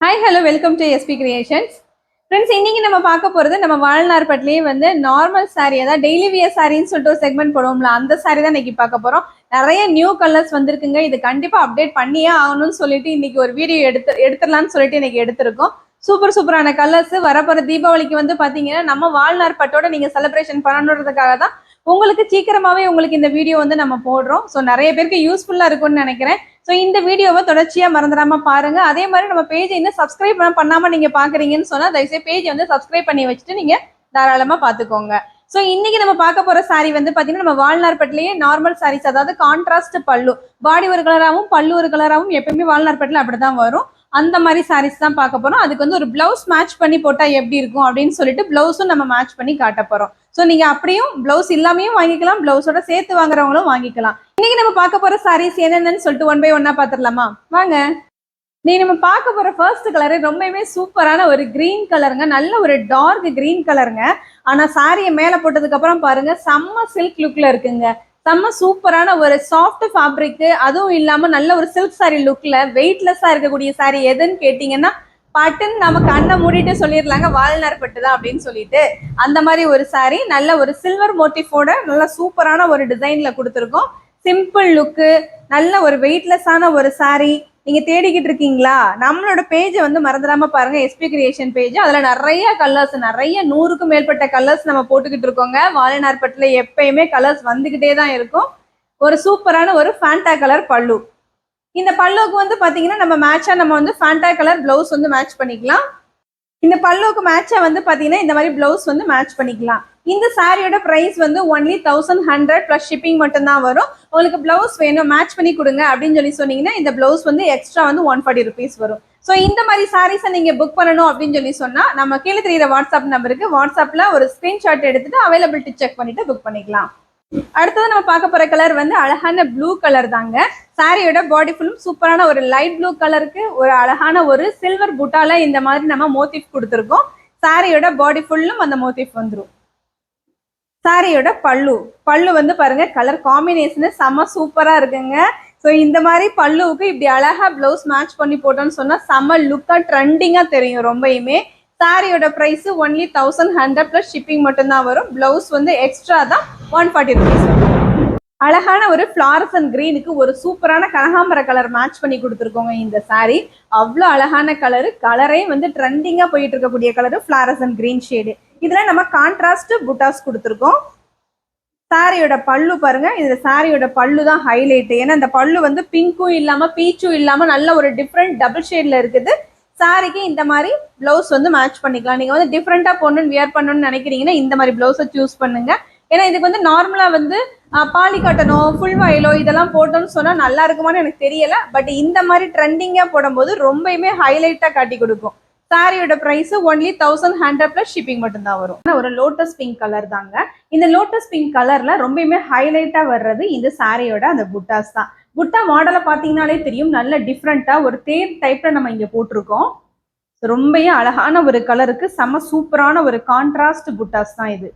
Hi hello welcome to SP creations. Friends, இன்னைக்கு நம்ம பார்க்க போகிறது நம்ம வாழ்நார்பட்டிலேயே நார்மல் சாரீ, அதாவது டெய்லி வியர் சாரின்னு சொல்லிட்டு ஒரு செக்மெண்ட் போடுவோம்ல, அந்த சாரீ தான் இன்னைக்கு பார்க்க போகிறோம். நிறைய நியூ கலர்ஸ் வந்திருக்குங்க. இது கண்டிப்பாக அப்டேட் பண்ணியே ஆகணும்னு சொல்லிட்டு இன்னைக்கு ஒரு வீடியோ எடுத்துடலாம்னு சொல்லிட்டு இன்னைக்கு எடுத்திருக்கோம். சூப்பரான கலர்ஸ். வரப்போகிற தீபாவளிக்கு பார்த்தீங்கன்னா நம்ம வாழ்நார்பட்டோட நீங்கள் செலிப்ரேஷன் பண்ணணுன்றதுக்காக தான் உங்களுக்கு சீக்கிரமாகவே உங்களுக்கு இந்த வீடியோ நம்ம போடுறோம். ஸோ நிறைய பேருக்கு யூஸ்ஃபுல்லாக இருக்கும்னு நினைக்கிறேன். ஸோ இந்த வீடியோவை தொடர்ச்சியாக மறந்துடாம பாருங்க. அதே மாதிரி நம்ம பேஜை இன்னும் சப்ஸ்கிரைப் பண்ணாமல் நீங்கள் பார்க்குறீங்கன்னு சொன்னால் தயவுசெய்து பேஜை சப்ஸ்கிரைப் பண்ணி வச்சுட்டு நீங்கள் தாராளமாக பார்த்துக்கோங்க. ஸோ இன்னைக்கு நம்ம பார்க்க போகிற சாரீ பார்த்தீங்கன்னா நம்ம வாழ்நார்பட்டிலேயே நார்மல் சாரீஸ், அதாவது கான்ட்ராஸ்ட் பல்லு, பாடி ஒரு கலராகவும் பல்லு ஒரு கலராகவும் எப்பயுமே வாழ்நார்பட்டில் அப்படி தான் வரும். அந்த மாதிரி சாரீஸ் தான் பார்க்க போறோம். அதுக்கு ஒரு பிளவுஸ் மேட்ச் பண்ணி போட்டா எப்படி இருக்கும் அப்படின்னு சொல்லிட்டு பிளவுஸும் நம்ம மேட்ச் பண்ணி காட்ட போறோம். ஸோ நீங்க அப்படியும் பிளவுஸ் இல்லாமையும் வாங்கிக்கலாம், பிளவுஸோட சேர்த்து வாங்குறவங்களும் வாங்கிக்கலாம். இன்னைக்கு நம்ம பார்க்க போற சாரீஸ் என்னென்னு சொல்லிட்டு ஒன் பை ஒன்னா பாத்துடலாமா? வாங்க. நீங்க நம்ம பார்க்க போற ஃபர்ஸ்ட் கலரு ரொம்பவே சூப்பரான ஒரு கிரீன் கலருங்க. நல்ல ஒரு டார்க் கிரீன் கலருங்க. ஆனா சாரியை மேல போட்டதுக்கு அப்புறம் பாருங்க, செம்ம சில்க் லுக்ல இருக்குங்க. செம்ம சூப்பரான ஒரு சாஃப்ட் ஃபேப்ரிக். அதுவும் இல்லாம நல்ல ஒரு சில்க் சாரி லுக்ல வெயிட்லெஸ்ஸா இருக்கக்கூடிய சாரி எதுன்னு கேட்டீங்கன்னா பட்டுன்னு நம்ம கண்ணை மூடிட்டு சொல்லிடலாங்க, வாழ்நார்பட்டு தான் அப்படின்னு சொல்லிட்டு. அந்த மாதிரி ஒரு சாரி, நல்ல ஒரு சில்வர் மோட்டிஃபோட நல்ல சூப்பரான ஒரு டிசைன்ல கொடுத்துருக்கோம். சிம்பிள் லுக்கு, நல்ல ஒரு வெயிட்லெஸ்ஸான ஒரு சாரி. நீங்க தேடிக்கிட்டு இருக்கீங்களா? நம்மளோட பேஜை மறந்துடாம பாருங்க, எஸ்பி கிரியேஷன் பேஜ். அதுல நிறைய கலர்ஸ், நிறைய 100க்கும் மேற்பட்ட கலர்ஸ் நம்ம போட்டுக்கிட்டு இருக்கோங்க. வாழ்நார்பட்டுல எப்பயுமே கலர்ஸ் வந்துகிட்டே தான் இருக்கும். ஒரு சூப்பரான ஒரு ஃபேண்டா கலர் பல்லு. இந்த பல்லுக்கு பாத்தீங்கன்னா நம்ம மேட்சா நம்ம ஃபேண்டா கலர் பிளவுஸ் மேட்ச் பண்ணிக்கலாம். இந்த பல்லுக்கு மேட்சா பாத்தீங்கன்னா இந்த மாதிரி பிளவுஸ் மேட்ச் பண்ணிக்கலாம். இந்த சாரியோட பிரைஸ் ஒன்லி 1100 பிளஸ் ஷிப்பிங் மட்டும் தான் வரும். உங்களுக்கு பிளவுஸ் வேணும் மேட்ச் பண்ணி கொடுங்க அப்படின்னு சொல்லி சொன்னீங்கன்னா இந்த பிளவுஸ் எக்ஸ்ட்ரா 140 ருபீஸ் வரும். ஸோ இந்த மாதிரி சாரீஸை நீங்க புக் பண்ணணும் அப்படின்னு சொல்லி சொன்னா நம்ம கீழே தெரியுற வாட்ஸ்அப் நம்பருக்கு வாட்ஸ்அப்ல ஒரு ஸ்கிரீன்ஷாட் எடுத்துட்டு அவைலபிலிட்டி செக் பண்ணிட்டு புக் பண்ணிக்கலாம். அடுத்தது நம்ம பார்க்க போற கலர் அழகான ப்ளூ கலர் தாங்க. சாரியோட பாடி ஃபுல்லும் சூப்பரான ஒரு லைட் ப்ளூ கலருக்கு ஒரு அழகான ஒரு சில்வர் புட்டால இந்த மாதிரி நம்ம மோட்டிஃப் கொடுத்துருக்கோம். சாரியோட பாடி ஃபுல்லும் அந்த மோட்டிஃப் வந்துடும். சாரியோட பல்லு பாருங்க, கலர் காம்பினேஷன் செம சூப்பரா இருக்குங்க. ஸோ இந்த மாதிரி பல்லுவுக்கு இப்படி அழகா பிளவுஸ் மேட்ச் பண்ணி போட்டோம்னு சொன்னா செம லுக்கா ட்ரெண்டிங்கா தெரியும் ரொம்பயுமே. சாரியோட பிரைஸ் ஒன்லி 1100 பிளஸ் ஷிப்பிங் மட்டும்தான் வரும். பிளவுஸ் எக்ஸ்ட்ரா தான் 140 ருபீஸ் வரும். அழகான ஒரு ஃபிளாரசன் கிரீனுக்கு ஒரு சூப்பரான கனகாம்பர கலர் மேட்ச் பண்ணி கொடுத்துருக்கோங்க. இந்த சாரி அவ்வளோ அழகான கலரே ட்ரெண்டிங்கா போயிட்டு இருக்கக்கூடிய கலரு ஃபிளாரசன் கிரீன் ஷேடு. இதுல நம்ம கான்ட்ராஸ்ட் புட்டாஸ் கொடுத்துருக்கோம். சாரியோட பல்லு பாருங்க, இதுல சாரியோட பல்லு தான் ஹைலைட். ஏன்னா இந்த பல்லு பிங்க்கும் இல்லாம பீச்சும் இல்லாம நல்ல ஒரு டிஃப்ரெண்ட் டபுள் ஷேட்ல இருக்குது. சாரிக்கு இந்த மாதிரி பிளவுஸ் மேட்ச் பண்ணிக்கலாம். நீங்க டிஃப்ரெண்டா போடணும்னு வியர் பண்ணணும்னு நினைக்கிறீங்கன்னா இந்த மாதிரி பிளவுஸை சூஸ் பண்ணுங்க. ஏன்னா இதுக்கு நார்மலா பாலி கட்டனோ ஃபுல் வயலோ இதெல்லாம் போட்டோம்னு சொன்னா நல்லா இருக்குமான்னு எனக்கு தெரியல. பட் இந்த மாதிரி ட்ரெண்டிங்கா போடும்போது ரொம்பவுமே ஹைலைட்டா காட்டி கொடுக்கும். சாரியோட பிரைஸ் ஒன்லி 1100 பிளஸ் ஷிப்பிங் மட்டும்தான் வரும். ஒரு லோட்டஸ் பிங்க் கலர் தாங்க. இந்த லோட்டஸ் பிங்க் கலர்ல ரொம்பவுமே ஹைலைட்டா வர்றது இந்த சாரியோட அந்த புட்டாஸ் தான். புட்டா மாடலை பார்த்தீங்கன்னாலே தெரியும், நல்ல டிஃப்ரெண்டா ஒரு தேர் டைப்ல நம்ம இங்க போட்டிருக்கோம். ரொம்பவே அழகான ஒரு கலருக்கு செம சூப்பரான ஒரு கான்ட்ராஸ்ட் புட்டாஸ் தான் இது.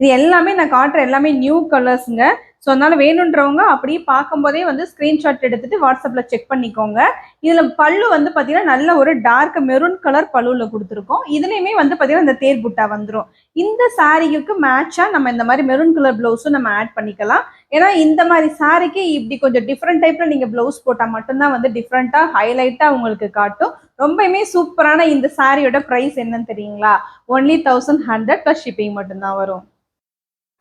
இது எல்லாமே நான் காட்டுற எல்லாமே நியூ கலர்ஸுங்க. ஸோ அதனால வேணுன்றவங்க அப்படியே பார்க்கும்போதே ஸ்க்ரீன்ஷாட் எடுத்துட்டு வாட்ஸ்அப்பில் செக் பண்ணிக்கோங்க. இதில் பல்லு பார்த்தீங்கன்னா நல்ல ஒரு டார்க் மெரூன் கலர் பல்லுவில் கொடுத்துருக்கோம். இதுலேயுமே பார்த்தீங்கன்னா இந்த தேர் புட்டா வந்துடும். இந்த சாரிக்கு மேட்சாக நம்ம இந்த மாதிரி மெரூன் கலர் ப்ளவுஸும் நம்ம ஆட் பண்ணிக்கலாம். ஏன்னா இந்த மாதிரி சாரிக்கு இப்படி கொஞ்சம் டிஃப்ரெண்ட் டைப்பில் நீங்கள் ப்ளவுஸ் போட்டால் மட்டும்தான் டிஃப்ரெண்ட்டாக ஹைலைட்டாக உங்களுக்கு காட்டும். ரொம்பவுமே சூப்பரான இந்த சாரியோட ப்ரைஸ் என்னன்னு தெரியுங்களா? ஒன்லி 1100 ப்ளஸ் ஷிப்பிங் மட்டும்தான் வரும்.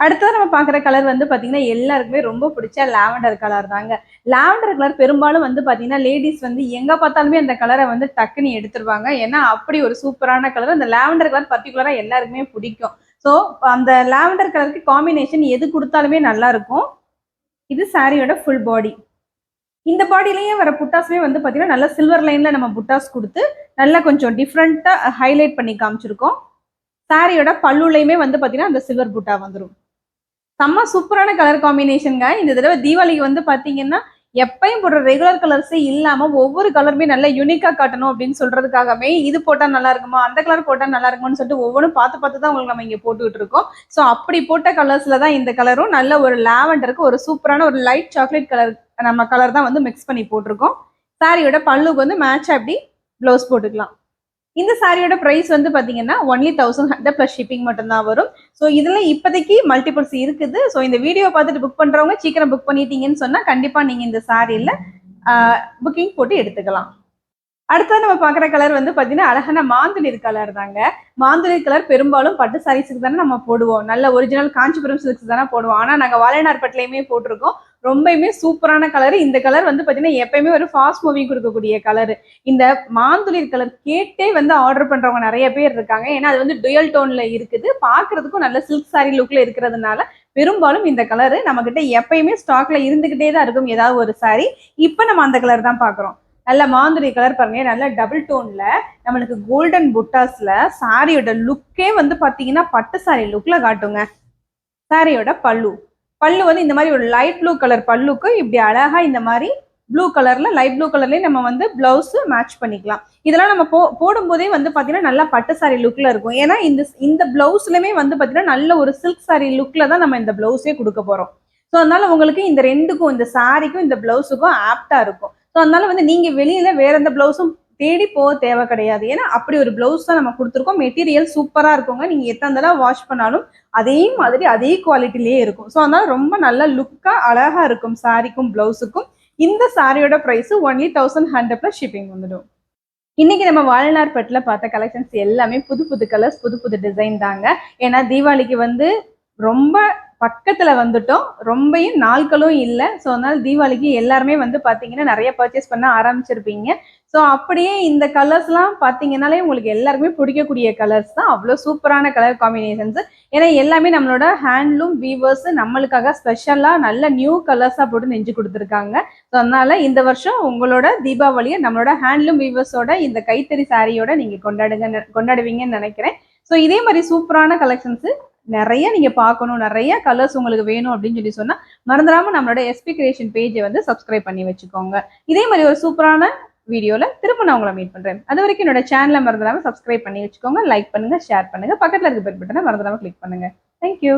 அடுத்தது நம்ம பார்க்குற கலர் பார்த்தீங்கன்னா எல்லாருக்குமே ரொம்ப பிடிச்ச லாவெண்டர் கலர் தாங்க. லாவெண்டர் கலர் பெரும்பாலும் பார்த்தீங்கன்னா லேடிஸ் எங்கே பார்த்தாலுமே அந்த கலரை டக்குன்னு எடுத்துருவாங்க. ஏன்னா அப்படி ஒரு சூப்பரான கலர். அந்த லாவெண்டர் கலர் பர்டிகுலராக எல்லாருக்குமே பிடிக்கும். ஸோ அந்த லாவெண்டர் கலருக்கு காம்பினேஷன் எது கொடுத்தாலுமே நல்லா இருக்கும். இது சாரியோட ஃபுல் பாடி. இந்த பாடியிலேயே வர புட்டாஸுமே பார்த்தீங்கன்னா நல்லா சில்வர் லைனில் நம்ம புட்டாஸ் கொடுத்து நல்லா கொஞ்சம் டிஃப்ரெண்ட்டாக ஹைலைட் பண்ணி காமிச்சிருக்கோம். சாரியோட பல்லுலையுமே பார்த்தீங்கன்னா அந்த சில்வர் புட்டா வந்துடும். செம்ம சூப்பரான கலர் காம்பினேஷனுங்க. இந்த தடவை தீபாவளிக்கு பார்த்தீங்கன்னா எப்பயும் போடுற ரெகுலர் கலர்ஸே இல்லாமல் ஒவ்வொரு கலருமே நல்லா யூனிக்காக காட்டணும் அப்படின்னு சொல்றதுக்காகவே இது போட்டால் நல்லா இருக்குமா, அந்த கலர் போட்டால் நல்லா இருக்குமான்னு சொல்லிட்டு ஒவ்வொன்றும் பார்த்து தான் உங்களுக்கு நம்ம இங்கே போட்டுக்கிட்டு இருக்கோம். ஸோ அப்படி போட்ட கலர்ஸ்ல தான் இந்த கலரும் நல்ல ஒரு லாவெண்டருக்கு ஒரு சூப்பரான ஒரு லைட் சாக்லேட் கலர் நம்ம கலர் தான் மிக்ஸ் பண்ணி போட்டிருக்கோம். சாரியோட பல்லுக்கு மேட்ச் அப்படி ப்ளவுஸ் போட்டுக்கலாம். இந்த சாரியோட பிரைஸ் வந்து பாத்தீங்கன்னா ஒன்லி 1100 பிளஸ் ஷிப்பிங் மட்டும்தான் வரும். ஸோ இதுல இப்போதைக்கு மல்டிபிள்ஸ் இருக்குது. ஸோ இந்த வீடியோ பார்த்துட்டு புக் பண்றவங்க சீக்கிரம் புக் பண்ணிட்டீங்கன்னு சொன்னா கண்டிப்பா நீங்க இந்த சாரியில புக்கிங் போட்டு எடுத்துக்கலாம். அடுத்தது நம்ம பாக்குற கலர் வந்து பாத்தீங்கன்னா அழகான மாந்துளிர் கலர் தாங்க. மாந்துளிர் கலர் பெரும்பாலும் பட்டு சாரீஸுக்கு தானே நம்ம போடுவோம், நல்ல ஒரிஜினல் காஞ்சிபுரம் சில்க்ஸ் தானே போடுவோம். ஆனா நாங்க வாழைநார்பட்டிலையுமே போட்டிருக்கோம். ரொம்பவுமே சூப்பரான கலர். இந்த கலர் வந்து பாத்தீங்கன்னா எப்பயுமே ஒரு ஃபாஸ்ட் மூவிங் கொடுக்கக்கூடிய கலர். இந்த மாந்துளிர் கலர் கேட்டே வந்து ஆர்டர் பண்றவங்க நிறைய பேர் இருக்காங்க. ஏன்னா அது வந்து டுயல் டோன்ல இருக்குது, பாக்குறதுக்கும் நல்ல சில்க் சாரி லுக்ல இருக்கிறதுனால பெரும்பாலும் இந்த கலரு நம்ம கிட்ட எப்பயுமே ஸ்டாக்ல இருந்துகிட்டே தான் இருக்கும் ஏதாவது ஒரு சாரி. இப்ப நம்ம அந்த கலர் தான் பாக்குறோம். நல்ல மாந்துளி கலர் பாருங்க, நல்ல டபுள் டோன்ல நம்மளுக்கு கோல்டன் புட்டாஸ்ல சாரியோட லுக்கே வந்து பாத்தீங்கன்னா பட்டு சாரி லுக்ல காட்டுங்க. சாரியோட பல்லு வந்து இந்த மாதிரி ஒரு லைட் ப்ளூ கலர் பல்லுக்கு இப்படி அழகா இந்த மாதிரி ப்ளூ கலர்ல லைட் ப்ளூ கலர்லயே நம்ம வந்து பிளவுஸ் மேட்ச் பண்ணிக்கலாம். இதெல்லாம் நம்ம போடும்போதே வந்து பாத்தீங்கன்னா நல்லா பட்டு சாரி லுக்ல இருக்கும். ஏன்னா இந்த பிளவுஸ்லயுமே வந்து பாத்தீங்கன்னா நல்ல ஒரு சில்க் சாரி லுக்ல தான் நம்ம இந்த பிளவுஸே கொடுக்க போறோம். ஸோ அதனால உங்களுக்கு இந்த ரெண்டுக்கும், இந்த சாரிக்கும் இந்த பிளவுஸுக்கும் ஆப்டா இருக்கும். ஸோ அதனால வந்து நீங்க வெளியில வேற எந்த பிளவுஸும் தேடி போக தேவை கிடையாது. ஏன்னா அப்படி ஒரு பிளவுஸ் தான் நம்ம கொடுத்துருக்கோம். மெட்டீரியல் சூப்பரா இருக்குங்க. நீங்க எத்தனை தடவை வாஷ் பண்ணாலும் அதே மாதிரி அதே குவாலிட்டிலேயே இருக்கும். ஸோ அதனால ரொம்ப நல்ல லுக்கா அழகா இருக்கும் சாரிக்கும் பிளவுஸுக்கும். இந்த சாரியோட பிரைஸ் ஒன்லி 1100 பிளஸ் ஷிப்பிங் வந்துடும். இன்னைக்கு நம்ம வாழைநார்பட்டில் பார்த்த கலெக்ஷன்ஸ் எல்லாமே புது புது கலர்ஸ், புது புது டிசைன் தாங்க. ஏன்னா தீபாவளிக்கு வந்து ரொம்ப பக்கத்துல வந்துட்டோம், ரொம்பயும் நாட்களும் இல்லை. ஸோ அதனால தீபாவளிக்கு எல்லாருமே வந்து பாத்தீங்கன்னா நிறைய பர்ச்சேஸ் பண்ண ஆரம்பிச்சிருப்பீங்க. ஸோ அப்படியே இந்த கலர்ஸ்லாம் பார்த்தீங்கன்னாலே உங்களுக்கு எல்லாருக்குமே பிடிக்கக்கூடிய கலர்ஸ் தான். அவ்வளோ சூப்பரான கலர் காம்பினேஷன்ஸ். ஏன்னா எல்லாமே நம்மளோட ஹேண்ட்லூம் வீவர்ஸ் நம்மளுக்காக ஸ்பெஷலாக நல்ல நியூ கலர்ஸாக போட்டு நெஞ்சு கொடுத்துருக்காங்க. ஸோ அதனால இந்த வருஷம் உங்களோட தீபாவளியை நம்மளோட ஹேண்ட்லூம் வீவர்ஸோட இந்த கைத்தறி சாரியோட நீங்கள் கொண்டாடுவீங்கன்னு நினைக்கிறேன். ஸோ இதே மாதிரி சூப்பரான கலெக்ஷன்ஸ் நிறைய நீங்க பார்க்கணும், நிறைய கலர்ஸ் உங்களுக்கு வேணும் அப்படின்னு சொல்லி சொன்னா மறந்துடாம நம்மளோட எஸ்பி கிரியேஷன் பேஜை வந்து சப்ஸ்கிரைப் பண்ணி வச்சுக்கோங்க. இதே மாதிரி ஒரு சூப்பரான வீடியோல திரும்ப நான் உங்களை மீட் பண்றேன். அது வரைக்கும் என்னோட சேனலை மறந்துடாம சப்ஸ்கிரைப் பண்ணி வச்சுக்கோங்க, லைக் பண்ணுங்க, ஷேர் பண்ணுங்க, பக்கத்துல இருக்க பெல் பட்டனை மறந்துடாம கிளிக் பண்ணுங்க. தேங்க்யூ.